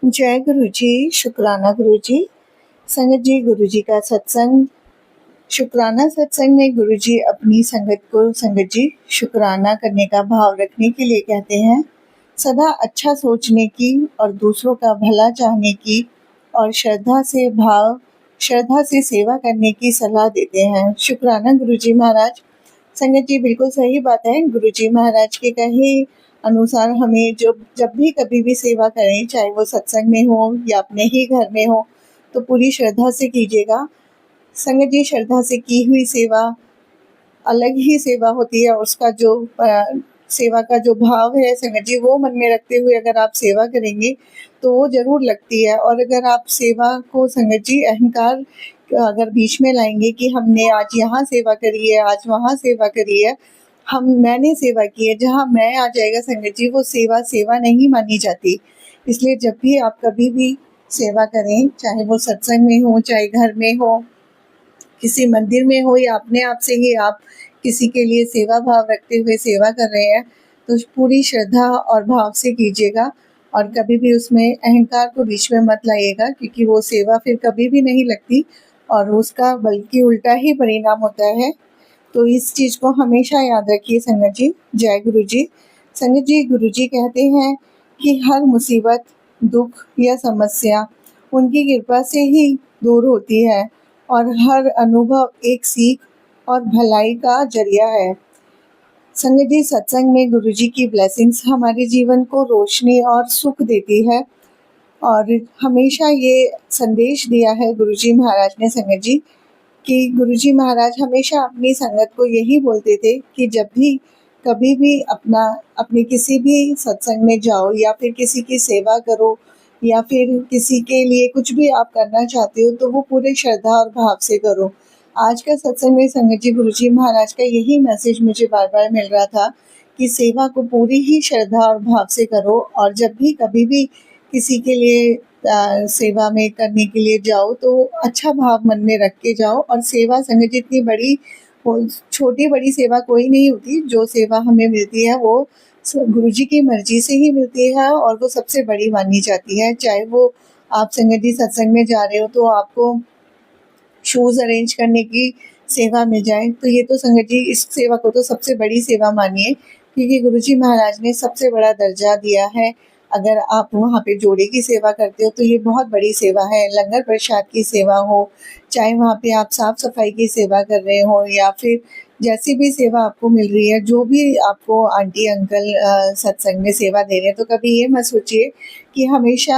जय गुरु जी, शुक्राना गुरु जी। संगत जी, गुरु जी का सत्संग, शुक्राना सत्संग में गुरु जी अपनी संगत को संगत जी शुक्राना करने का भाव रखने के लिए कहते हैं। सदा अच्छा सोचने की और दूसरों का भला चाहने की और श्रद्धा से सेवा करने की सलाह देते हैं। शुक्राना गुरु जी महाराज। संगत जी, बिल्कुल सही बात है। गुरु जी महाराज के कहे अनुसार हमें जब भी कभी भी सेवा करें, चाहे वो सत्संग में हो या अपने ही घर में हो, तो पूरी श्रद्धा से कीजिएगा। संगत जी, श्रद्धा से की हुई सेवा अलग ही सेवा होती है। उसका जो सेवा का जो भाव है संगत जी, वो मन में रखते हुए अगर आप सेवा करेंगे तो वो जरूर लगती है। और अगर आप सेवा को संगत जी अहंकार अगर बीच में लाएंगे कि हमने आज यहाँ सेवा करी है, आज वहाँ सेवा करी है, मैंने सेवा की है, जहाँ मैं आ जाएगा संगत जी, वो सेवा नहीं मानी जाती। इसलिए जब भी आप कभी भी सेवा करें, चाहे वो सत्संग में हो, चाहे घर में हो, किसी मंदिर में हो या अपने आप से ही आप किसी के लिए सेवा भाव रखते हुए सेवा कर रहे हैं, तो पूरी श्रद्धा और भाव से कीजिएगा। और कभी भी उसमें अहंकार को बीच में मत लाइएगा, क्योंकि वो सेवा फिर कभी भी नहीं लगती और उसका बल्कि उल्टा ही परिणाम होता है। तो इस चीज़ को हमेशा याद रखिए संगत जी। जय गुरु जी। संगत जी, गुरु जी कहते हैं कि हर मुसीबत, दुख या समस्या उनकी कृपा से ही दूर होती है और हर अनुभव एक सीख और भलाई का जरिया है। संगत जी, सत्संग में गुरु जी की ब्लेसिंग्स हमारे जीवन को रोशनी और सुख देती है। और हमेशा ये संदेश दिया है गुरु जी महाराज ने संगत जी, कि गुरुजी महाराज हमेशा अपनी संगत को यही बोलते थे कि जब भी कभी भी अपने किसी भी सत्संग में जाओ या फिर किसी की सेवा करो या फिर किसी के लिए कुछ भी आप करना चाहते हो, तो वो पूरे श्रद्धा और भाव से करो। आज का सत्संग में संगत जी गुरुजी महाराज का यही मैसेज मुझे बार बार मिल रहा था कि सेवा को पूरी ही श्रद्धा और भाव से करो। और जब भी कभी भी किसी के लिए सेवा में करने के लिए जाओ तो अच्छा भाव मन में रख के जाओ। और सेवा संगत जितनी बड़ी छोटी बड़ी सेवा कोई नहीं होती। जो सेवा हमें मिलती है वो गुरु जी की मर्जी से ही मिलती है और वो सबसे बड़ी मानी जाती है। चाहे वो आप संगत जी सत्संग में जा रहे हो तो आपको शूज़ अरेंज करने की सेवा मिल जाए, तो ये तो संगत जी इस सेवा को तो सबसे बड़ी सेवा मानिए, क्योंकि गुरुजी महाराज ने सबसे बड़ा दर्जा दिया है। अगर आप वहाँ पे जोड़े की सेवा करते हो तो ये बहुत बड़ी सेवा है। लंगर प्रसाद की सेवा हो, चाहे वहाँ पे आप साफ सफाई की सेवा कर रहे हो या फिर जैसी भी सेवा आपको मिल रही है, जो भी आपको आंटी अंकल सत्संग में सेवा दे रहे हैं, तो कभी ये मत सोचिए कि हमेशा